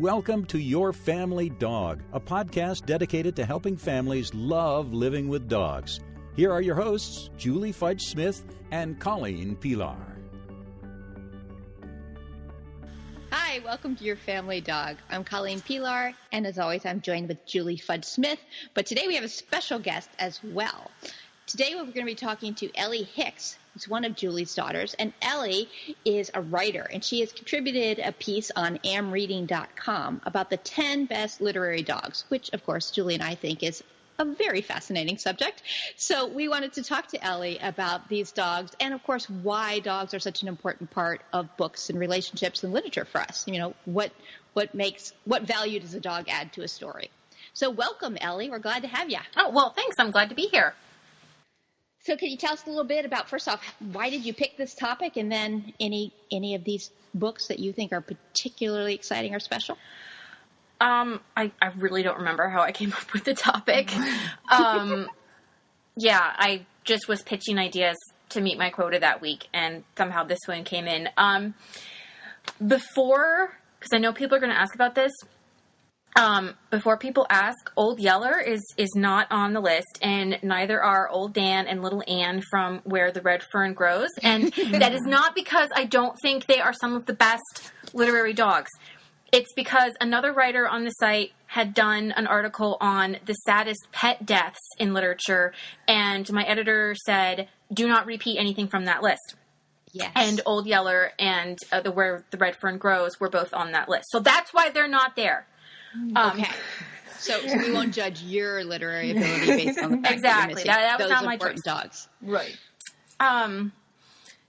welcome to Your Family Dog, a podcast dedicated to helping families love living with dogs. Here are your hosts, Julie Fudge Smith and Colleen Pelar. Hi, welcome to Your Family Dog. I'm Colleen Pelar, and as always, I'm joined with Julie Fudge Smith. But today we have a special guest as well. Today we're going to be talking to Ellie Hicks, who's one of Julie's daughters. And Ellie is a writer, and she has contributed a piece on AMReading.com about the 10 best literary dogs, which, of course, Julie and I think is a very fascinating subject. So we wanted to talk to Ellie about these dogs and, of course, why dogs are such an important part of books and relationships and literature for us. You know, what value does a dog add to a story? So welcome, Ellie. We're glad to have you. Oh, well, thanks. I'm glad to be here. So can you tell us a little bit about, first off, why did you pick this topic, and then any of these books that you think are particularly exciting or special? I really don't remember how I came up with the topic. Yeah, I just was pitching ideas to meet my quota that week, and somehow this one came in. Because I know people are going to ask about this, before people ask, Old Yeller is not on the list, and neither are Old Dan and Little Ann from Where the Red Fern Grows, and that is not because I don't think they are some of the best literary dogs. It's because another writer on the site had done an article on the saddest pet deaths in literature, and my editor said, do not repeat anything from that list. Yes. And Old Yeller and Where the Red Fern Grows were both on that list. So that's why they're not there. Okay. So we won't judge your literary ability based on the fact exactly. That was those not my important choice. dogs. Right.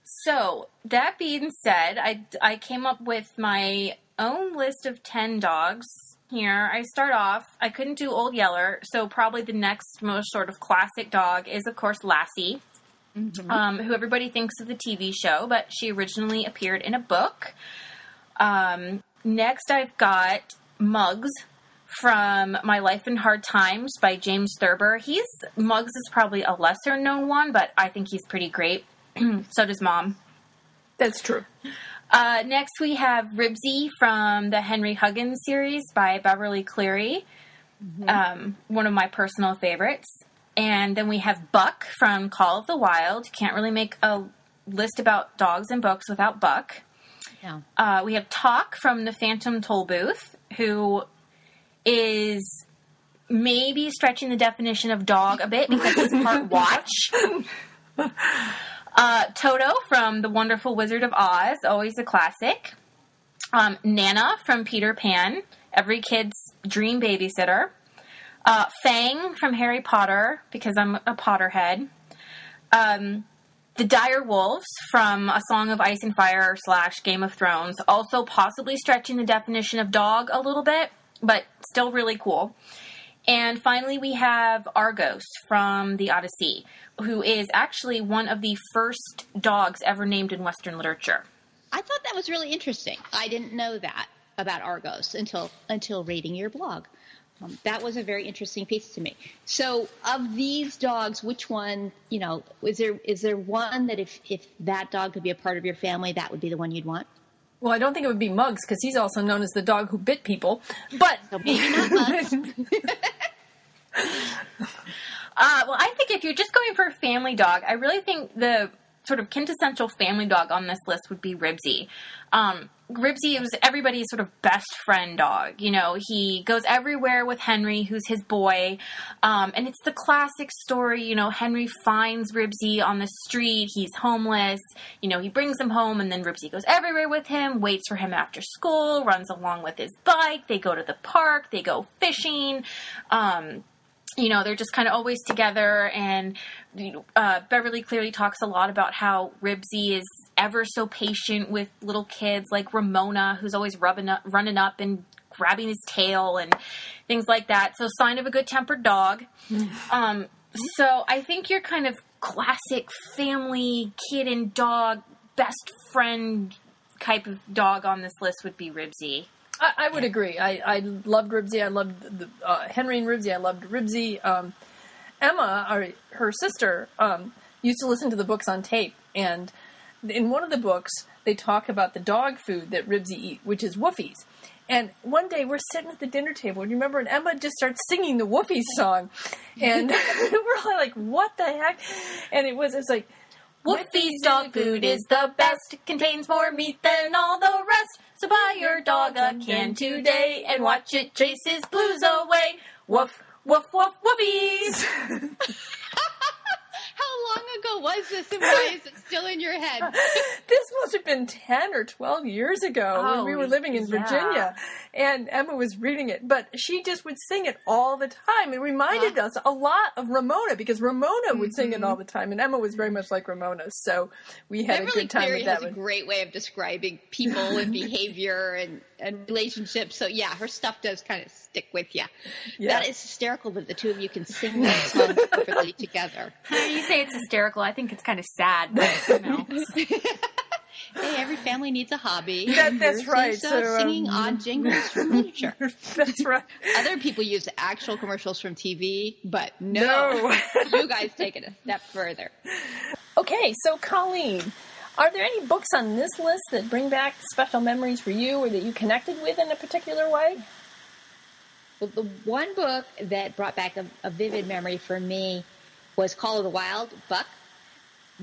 So that being said, I came up with my own list of 10 dogs here. I start off, I couldn't do Old Yeller, so probably the next most sort of classic dog is, of course, Lassie, who everybody thinks of the TV show, but she originally appeared in a book. Next, I've got Muggs from My Life in Hard Times by James Thurber. Muggs is probably a lesser known one, but I think he's pretty great. So does Mom. That's true. Next we have Ribsy from the Henry Huggins series by Beverly Cleary. One of my personal favorites. And then we have Buck from Call of the Wild. Can't really make a list about dogs and books without Buck. No. We have Talk from the Phantom Tollbooth, who is maybe stretching the definition of dog a bit because he's part watch. Toto from The Wonderful Wizard of Oz, always a classic. Nana from Peter Pan, every kid's dream babysitter. Fang from Harry Potter, because I'm a Potterhead. The Direwolves from A Song of Ice and Fire / Game of Thrones, also possibly stretching the definition of dog a little bit, but still really cool. And finally, we have Argos from the Odyssey, who is actually one of the first dogs ever named in Western literature. I thought that was really interesting. I didn't know that about Argos until reading your blog. That was a very interesting piece to me. So of these dogs, which one, is there one that if that dog could be a part of your family, that would be the one you'd want? Well, I don't think it would be Muggs because he's also known as the dog who bit people. But so maybe not Muggs. Well, I think if you're just going for a family dog, I really think the sort of quintessential family dog on this list would be Ribsy. Ribsy was everybody's sort of best friend dog. He goes everywhere with Henry, who's his boy. And it's the classic story. Henry finds Ribsy on the street. He's homeless. He brings him home, and then Ribsy goes everywhere with him, waits for him after school, runs along with his bike. They go to the park. They go fishing. They're just kind of always together, and Beverly clearly talks a lot about how Ribsy is ever so patient with little kids like Ramona, who's always running up and grabbing his tail and things like that. So sign of a good-tempered dog. So I think your kind of classic family kid and dog best friend type of dog on this list would be Ribsy. I would agree. I loved Ribsy. I loved Henry and Ribsy. I loved Ribsy. Emma, her sister, used to listen to the books on tape, and in one of the books, they talk about the dog food that Ribsy eat, which is Woofie's. And one day we're sitting at the dinner table, and you remember, and Emma just starts singing the Woofie song. And we're all like, what the heck? And it was like, Woofie's dog food is the best. It contains more meat than all the rest. So buy your dog a can today and watch it chase his blues away. Woof, woof, woof, woofies. How long ago was this, and why is it still in your head? This must have been 10 or 12 years ago when we were living in Virginia, and Emma was reading it. But she just would sing it all the time. It reminded us a lot of Ramona, because Ramona would sing it all the time, and Emma was very much like Ramona, so we had a good time with that one. Has a great way of describing people and behavior and relationships. So, yeah, her stuff does kind of stick with you. Yeah. That is hysterical that the two of you can sing that song perfectly together. You say it's hysterical. I think it's kind of sad, but, you know. Hey, every family needs a hobby. That's right. So, singing odd jingles from literature. That's right. Other people use actual commercials from TV, but no. You guys take it a step further. Okay, so Colleen, are there any books on this list that bring back special memories for you or that you connected with in a particular way? Well, the one book that brought back a vivid memory for me was Call of the Wild, Buck.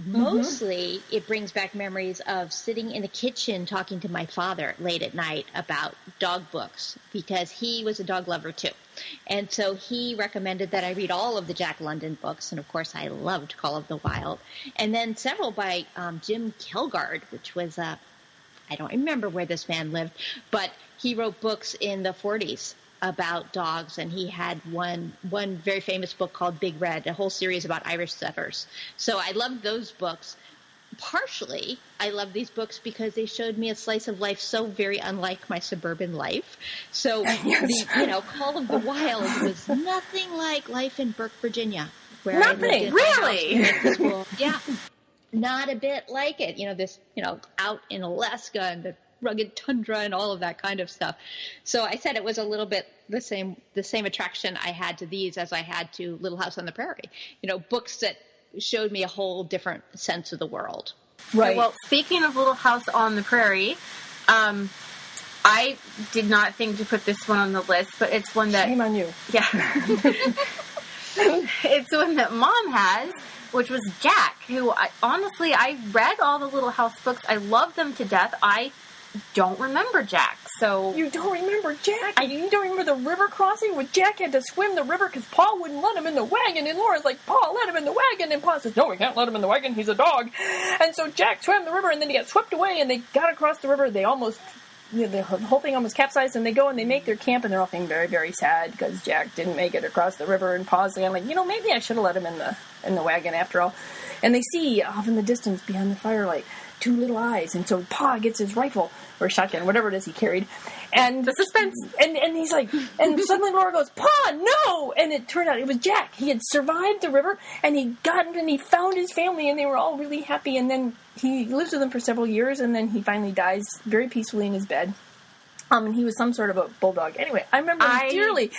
Mostly, it brings back memories of sitting in the kitchen talking to my father late at night about dog books, because he was a dog lover too. And so he recommended that I read all of the Jack London books, and of course I loved Call of the Wild. And then several by Jim Kjelgaard, which was, I don't remember where this man lived, but he wrote books in the 40s about dogs, and he had one very famous book called Big Red, a whole series about Irish setters. So I loved those books. Partially, I love these books because they showed me a slice of life so very unlike my suburban life. So, Call of the Wild was nothing like life in Burke, Virginia, where I lived in really? Yeah, not a bit like it. Out in Alaska and the rugged tundra and all of that kind of stuff. So I said it was a little bit the same attraction I had to these as I had to Little House on the Prairie. Books that showed me a whole different sense of the world. Right. Well, speaking of Little House on the Prairie, I did not think to put this one on the list, but it's one that... Shame on you. Yeah. It's one that Mom has, which was Jack, who I read all the Little House books. I loved them to death. I don't remember Jack, so... You don't remember Jack? You don't remember the river crossing where Jack had to swim the river because Paul wouldn't let him in the wagon, and Laura's like, Paul, let him in the wagon, and Paul says, no, we can't let him in the wagon, he's a dog. And so Jack swam the river, and then he got swept away, and they got across the river. They almost... the whole thing almost capsized, and they go and they make their camp, and they're all feeling very, very sad because Jack didn't make it across the river, and Paul's like, maybe I should have let him in the wagon after all. And they see off in the distance behind the firelight two little eyes, and so Pa gets his rifle or shotgun, whatever it is he carried, and the suspense, and he's like, and suddenly Laura goes, Pa, no! And it turned out it was Jack. He had survived the river, and he found his family, and they were all really happy, and then he lives with them for several years, and then he finally dies very peacefully in his bed. And he was some sort of a bulldog. Anyway, I remember him dearly.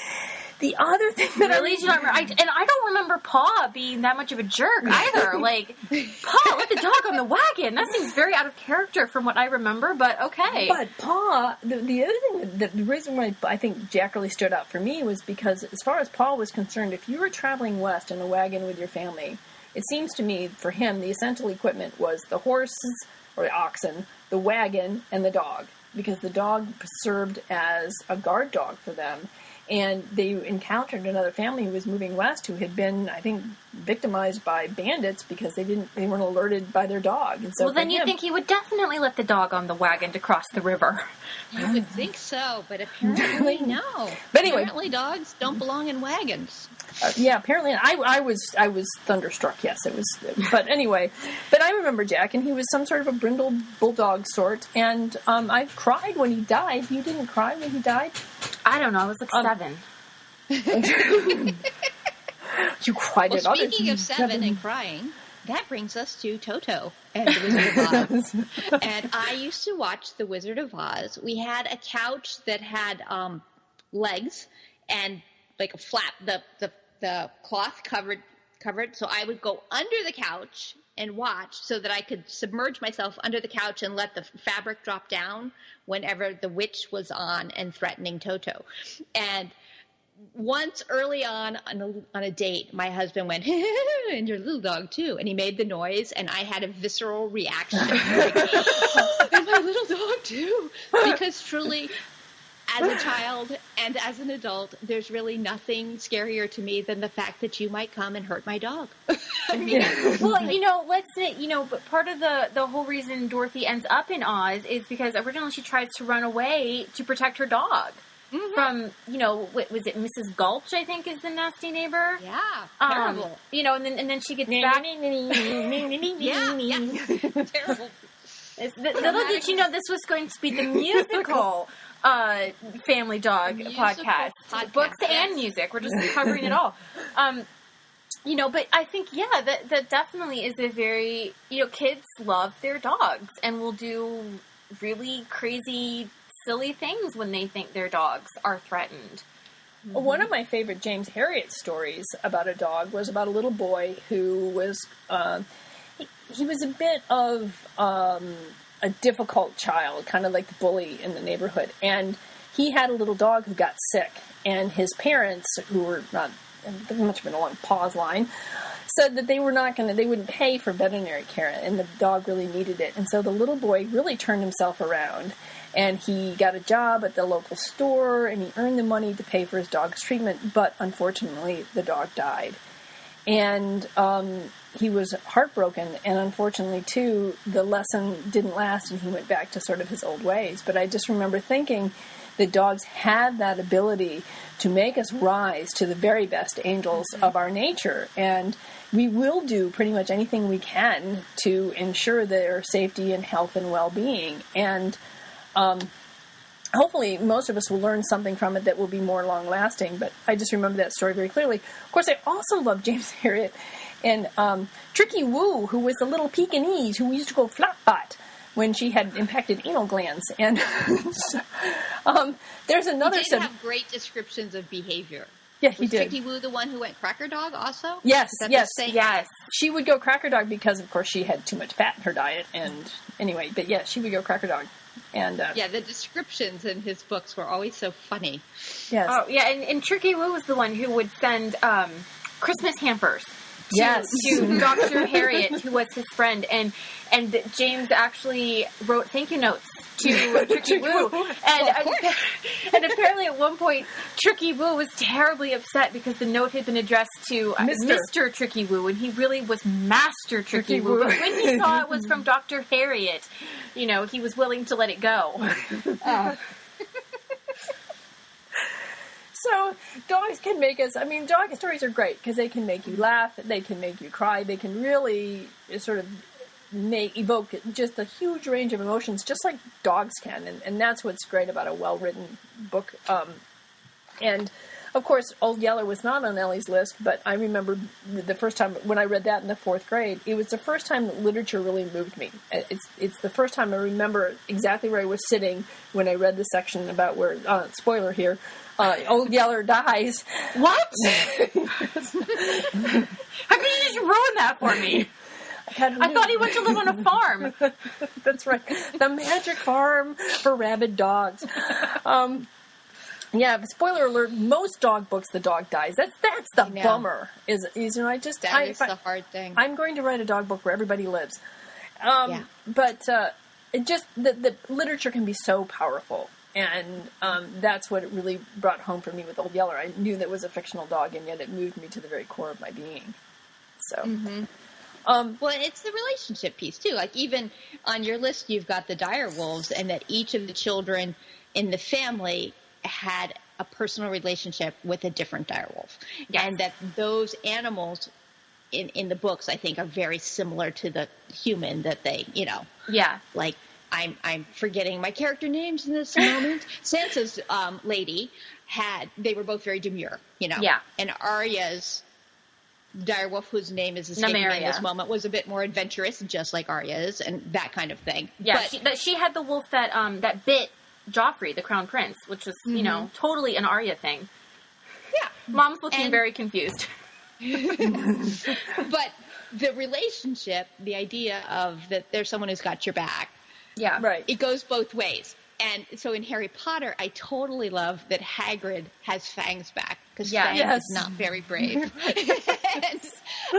The other thing that I don't remember Pa being that much of a jerk either. Like, Pa, let the dog on the wagon. That seems very out of character from what I remember, but okay. But Pa, the other thing, the reason why I think Jack really stood out for me was because as far as Pa was concerned, if you were traveling west in a wagon with your family, it seems to me, for him, the essential equipment was the horses or the oxen, the wagon, and the dog. Because the dog served as a guard dog for them. And they encountered another family who was moving west who had been, I think, victimized by bandits because they weren't alerted by their dog. And so well, then you think he would definitely let the dog on the wagon to cross the river. You would think so, but apparently no. But anyway, apparently dogs don't belong in wagons. Yeah, apparently I was thunderstruck. Yes, it was. But anyway, but I remember Jack, and he was some sort of a brindle bulldog sort, and I cried when he died. You didn't cry when he died? I don't know. I was like 7. You cried at others. Speaking of 7 and crying, that brings us to Toto and the Wizard of Oz. And I used to watch The Wizard of Oz. We had a couch that had legs and like a flap. The cloth covered covered. So I would go under the couch and watch so that I could submerge myself under the couch and let the fabric drop down whenever the witch was on and threatening Toto. And once early on a date, my husband went, and your little dog too. And he made the noise, and I had a visceral reaction. Like, and my little dog too. Because truly, as a child and as an adult, there's really nothing scarier to me than the fact that you might come and hurt my dog. Well, let's say, but part of the whole reason Dorothy ends up in Oz is because originally she tries to run away to protect her dog. Mm-hmm. From, what was it, Mrs. Gulch, I think, is the nasty neighbor? Yeah, terrible. And then she gets back. Yeah. Terrible. Little did you know this was going to be the musical Family Dog podcast. Books and music. We're just covering it all. But I think, that definitely is a very, kids love their dogs and will do really crazy, silly things when they think their dogs are threatened. Mm-hmm. One of my favorite James Harriet stories about a dog was about a little boy who was, he was a bit of a difficult child, kind of like the bully in the neighborhood. And he had a little dog who got sick. And his parents, who were not, they must have been along Pa's line, said that they wouldn't pay for veterinary care. And the dog really needed it. And so the little boy really turned himself around. And he got a job at the local store, and he earned the money to pay for his dog's treatment. But unfortunately, the dog died. And he was heartbroken, and unfortunately, too, the lesson didn't last, and he went back to sort of his old ways. But I just remember thinking that dogs have that ability to make us rise to the very best angels of our nature, and we will do pretty much anything we can to ensure their safety and health and well-being. And hopefully most of us will learn something from it that will be more long-lasting, but I just remember that story very clearly. Of course, I also love James Harriet and Tricky Woo, who was the little Pekingese who used to go flat-bot when she had impacted anal glands. And there's another... He did have great descriptions of behavior. Yeah, he was did. Tricky Woo the one who went cracker dog also? Yes. Yes. She would go cracker dog because, of course, she had too much fat in her diet. And anyway, but yeah, she would go cracker dog. And the descriptions in his books were always so funny. Yes. Oh, yeah, and Tricky Woo was the one who would send Christmas hampers to Dr. Harriet, who was his friend, and James actually wrote thank you notes to Tricky Woo. And apparently at one point, Tricky Woo was terribly upset because the note had been addressed to Mr. Tricky Woo, and he really was Master Tricky Woo. But when he saw it was from Dr. Harriet, he was willing to let it go. So, dogs can make us... dog stories are great because they can make you laugh, they can make you cry, they can really sort of evoke just a huge range of emotions, just like dogs can. And that's what's great about a well-written book. And, of course, Old Yeller was not on Ellie's list, but I remember the first time when I read that in the 4th grade, it was the first time that literature really moved me. It's the first time I remember exactly where I was sitting when I read the section about where, spoiler here, Old Yeller dies. What? How could you just ruin that for me? I thought he went to live on a farm. That's right. The magic farm for rabid dogs. Spoiler alert, most dog books, the dog dies. That's the bummer. That is the hard thing. I'm going to write a dog book where everybody lives. But the literature can be so powerful. And that's what it really brought home for me with Old Yeller. I knew that was a fictional dog, and yet it moved me to the very core of my being. So, well, it's the relationship piece too. Like even on your list, you've got the Direwolves, and that each of the children in the family had a personal relationship with a different direwolf, and that those animals in the books, I think, are very similar to the human that they, like. I'm forgetting my character names in this moment. Sansa's lady they were both very demure, Yeah. And Arya's direwolf, whose name is escaping me in this moment, was a bit more adventurous, just like Arya's, and that kind of thing. Yeah, but she had the wolf that bit Joffrey, the crown prince, which was, totally an Arya thing. Yeah. Mom's looking very confused. But the relationship, the idea of that there's someone who's got your back. Yeah. Right. It goes both ways. And so in Harry Potter, I totally love that Hagrid has Fang's back because Fang is not very brave.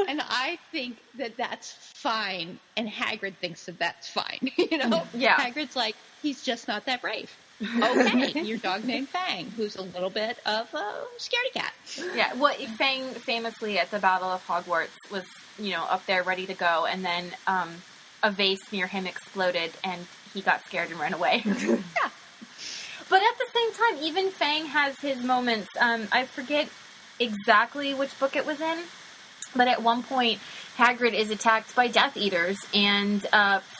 and I think that that's fine, and Hagrid thinks that that's fine. Yeah. Hagrid's like, he's just not that brave. Okay, your dog named Fang, who's a little bit of a scaredy cat. Yeah, well, Fang famously at the Battle of Hogwarts was, up there ready to go, and then a vase near him exploded, and he got scared and ran away. Yeah. But at the same time, even Fang has his moments. I forget exactly which book it was in, but at one point, Hagrid is attacked by Death Eaters, and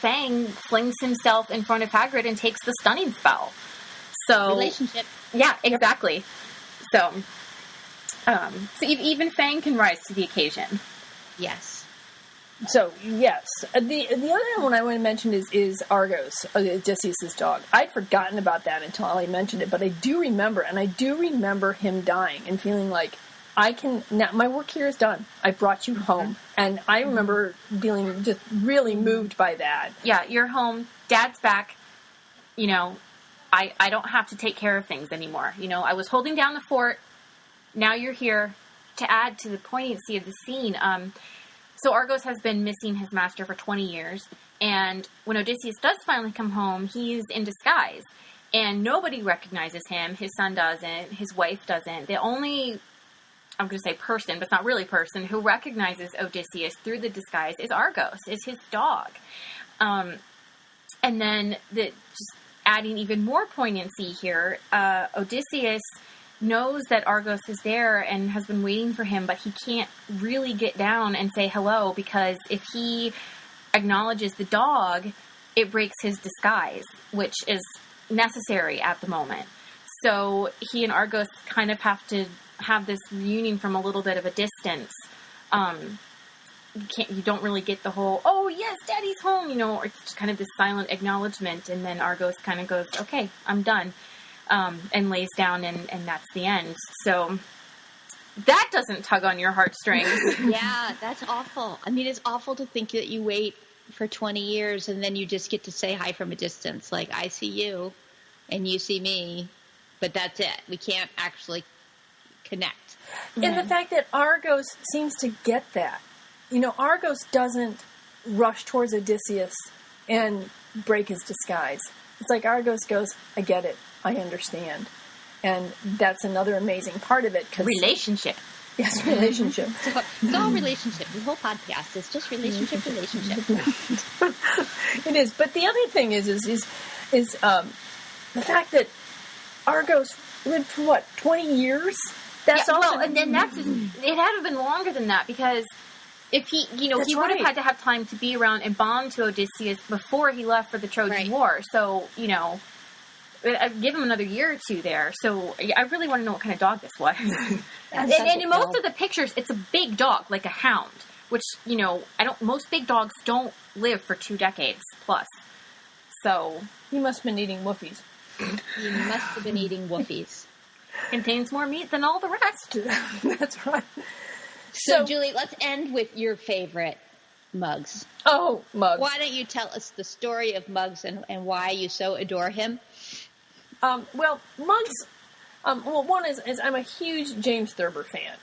Fang flings himself in front of Hagrid and takes the stunning spell. So relationship. Yeah, exactly. So even Fang can rise to the occasion. Yes. So, yes. The other one I want to mention is Argos, Odysseus' dog. I'd forgotten about that until Ellie mentioned it, but I do remember him dying and feeling like, now my work here is done. I brought you home. And I remember feeling just really moved by that. Yeah, you're home. Dad's back. I don't have to take care of things anymore. I was holding down the fort. Now you're here. To add to the poignancy of the scene, so Argos has been missing his master for 20 years, and when Odysseus does finally come home, he's in disguise, and nobody recognizes him. His son doesn't, his wife doesn't. The only, I'm going to say person, but it's not really person, who recognizes Odysseus through the disguise is Argos, is his dog. And then, just adding even more poignancy here, Odysseus knows that Argos is there and has been waiting for him, but he can't really get down and say hello because if he acknowledges the dog, it breaks his disguise, which is necessary at the moment. So he and Argos kind of have to have this reunion from a little bit of a distance. You don't really get the whole, oh yes, Daddy's home, or it's just kind of this silent acknowledgement, and then Argos kind of goes, okay, I'm done. And lays down, and that's the end. So that doesn't tug on your heartstrings. Yeah, that's awful. I mean, it's awful to think that you wait for 20 years and then you just get to say hi from a distance. Like, I see you and you see me, but that's it. We can't actually connect. And the fact that Argos seems to get that. Argos doesn't rush towards Odysseus and break his disguise. It's like Argos goes, I get it. I understand. And that's another amazing part of it. Relationship. Yes, relationship. It's all relationship. The whole podcast is just relationship. It is. But the other thing is the fact that Argos lived for 20 years? That's all. Well, and then it had to have been longer than that because if he, he would have had to have time to be around and bond to Odysseus before he left for the Trojan War. So, I'd give him another year or two there. So I really want to know what kind of dog this was. and in most of the pictures, it's a big dog, like a hound, which, most big dogs don't live for 2 decades plus. So he must have been eating woofies. He must have been eating woofies. Contains more meat than all the rest. That's right. So, Julie, let's end with your favorite, Muggs. Oh, Muggs. Why don't you tell us the story of Muggs and why you so adore him? Well, Muggs, one is I'm a huge James Thurber fan.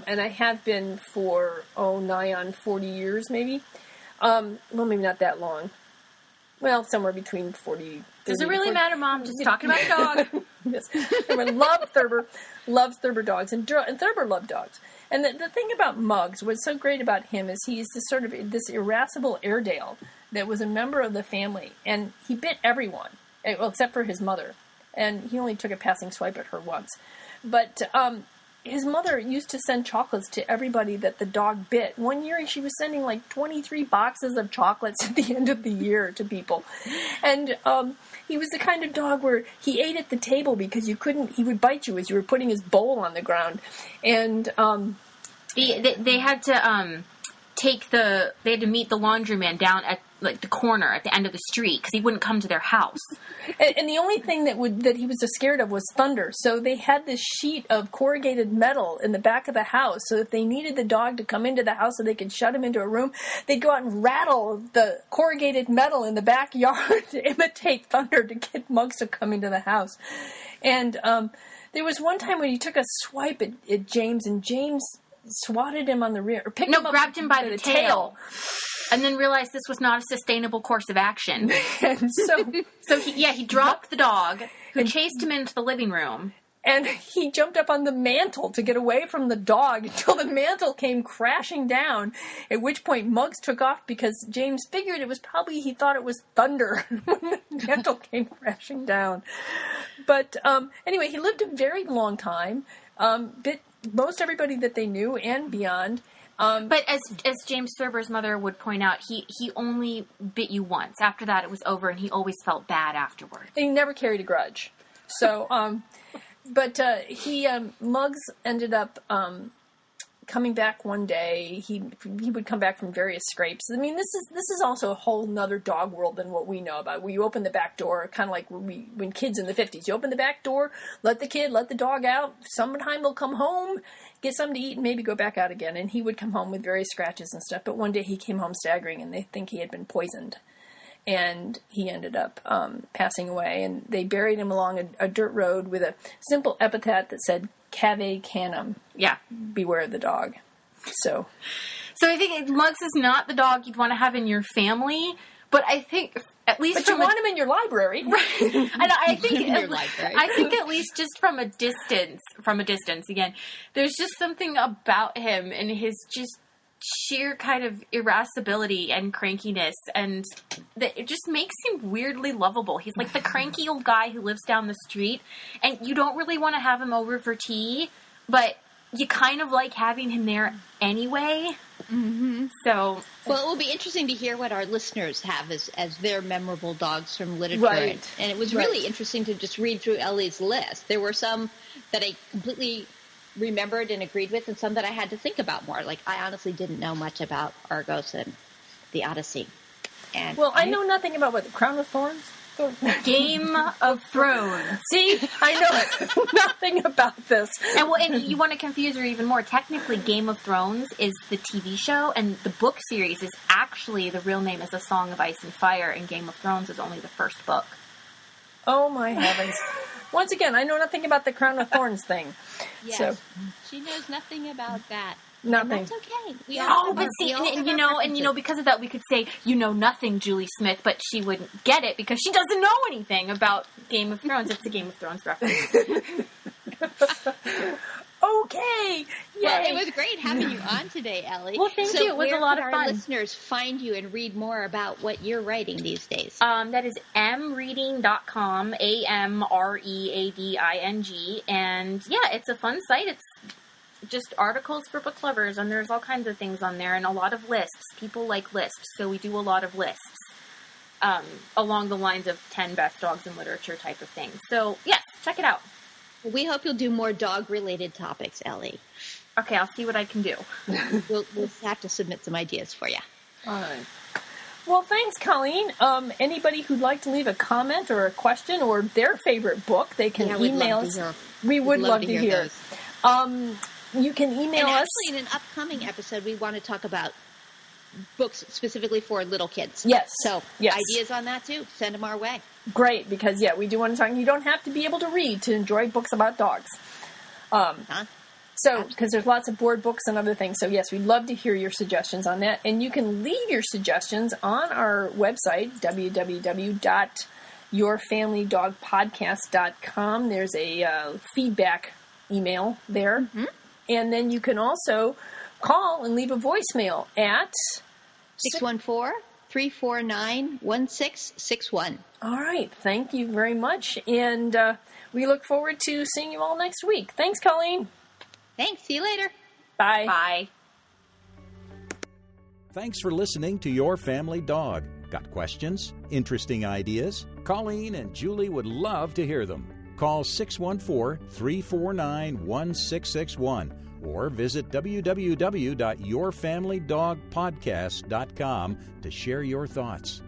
And I have been for, nigh on 40 years, maybe. Maybe not that long. Well, somewhere between 40... Does it really matter, Mom? Just talking about a dog. Yes. Everyone loves Thurber dogs, and Thurber loved dogs. And the thing about Muggs, what's so great about him is he's this irascible Airedale that was a member of the family, and he bit everyone, well, except for his mother. And he only took a passing swipe at her once. But his mother used to send chocolates to everybody that the dog bit. One year she was sending 23 boxes of chocolates at the end of the year to people. And he was the kind of dog where he ate at the table because he would bite you as you were putting his bowl on the ground. And they had to meet the laundryman down at like the corner at the end of the street because he wouldn't come to their house. And the only thing that he was just scared of was thunder. So they had this sheet of corrugated metal in the back of the house. So if they needed the dog to come into the house so they could shut him into a room, they'd go out and rattle the corrugated metal in the backyard to imitate thunder to get Muggs to come into the house. And there was one time when he took a swipe at James, and James swatted him on the rear, or picked him up, grabbed him by the tail. And then realized this was not a sustainable course of action. And so he dropped the dog, who chased him into the living room. And he jumped up on the mantle to get away from the dog until the mantle came crashing down, at which point Muggs took off because James figured it was probably, he thought it was thunder when the mantle came crashing down. But anyway, he lived a very long time, bit most everybody that they knew and beyond. But as James Thurber's mother would point out, he only bit you once. After that, it was over, and he always felt bad afterwards. And he never carried a grudge. So, Muggs ended up coming back one day. He would come back from various scrapes. I mean, this is also a whole nother dog world than what we know about. Where you open the back door, kind of like when kids in the 50s, you open the back door, let the dog out. Sometime they'll come home, get something to eat, and maybe go back out again. And he would come home with various scratches and stuff. But one day he came home staggering, and they think he had been poisoned. And he ended up passing away. And they buried him along a dirt road with a simple epitaph that said, Cave Canem. Yeah. Beware of the dog. So I think Muggs is not the dog you'd want to have in your family, but I think at least But you want him in your library. Right. And I think in your library. I think at least just from a distance again, there's just something about him and his just sheer kind of irascibility and crankiness, and it just makes him weirdly lovable. He's like the cranky old guy who lives down the street, and you don't really want to have him over for tea, but you kind of like having him there anyway. Mm-hmm. So, well, it will be interesting to hear what our listeners have as their memorable dogs from literature. Right. And it was really interesting to just read through Ellie's list. There were some that I completely remembered and agreed with, and some that I had to think about more. Like, I honestly didn't know much about Argos and the Odyssey. And well, I know nothing about the Crown of Thorns. Game of Thrones. See, I know nothing about this. And you want to confuse her even more. Technically, Game of Thrones is the TV show, and the book series is actually, the real name is A Song of Ice and Fire, and Game of Thrones is only the first book. Oh, my heavens. Once again, I know nothing about the Crown of Thorns thing. Yes, so. She knows nothing about that. Nothing. And that's okay. But see, because of that, we could say, you know nothing, Julie Smith, but she wouldn't get it because she doesn't know anything about Game of Thrones. It's a Game of Thrones reference. Okay. Yay. Well, it was great having you on today, Ellie. Well, thank you. It was a lot of fun. Where can our listeners find you and read more about what you're writing these days? That is AMReading.com, AMReading. And, yeah, it's a fun site. It's just articles for book lovers, and there's all kinds of things on there, and a lot of lists. People like lists, so we do a lot of lists along the lines of 10 best dogs in literature type of thing. So, yeah, check it out. We hope you'll do more dog-related topics, Ellie. Okay, I'll see what I can do. We'll have to submit some ideas for you. All right. Well, thanks, Colleen. Anybody who'd like to leave a comment or a question or their favorite book, they can email us. We would love to hear. You can email us. Actually, in an upcoming episode, we want to talk about books specifically for little kids. Yes. So, ideas on that, too. Send them our way. Great, because, we do want to talk. You don't have to be able to read to enjoy books about dogs. So, because there's lots of board books and other things. So, yes, we'd love to hear your suggestions on that. And you can leave your suggestions on our website, www.yourfamilydogpodcast.com. There's a feedback email there. Mm-hmm. And then you can also call and leave a voicemail at 614-349-1661. All right. Thank you very much. And we look forward to seeing you all next week. Thanks, Colleen. Thanks. See you later. Bye. Bye. Thanks for listening to Your Family Dog. Got questions? Interesting ideas? Colleen and Julie would love to hear them. Call 614-349-1661 or visit www.yourfamilydogpodcast.com to share your thoughts.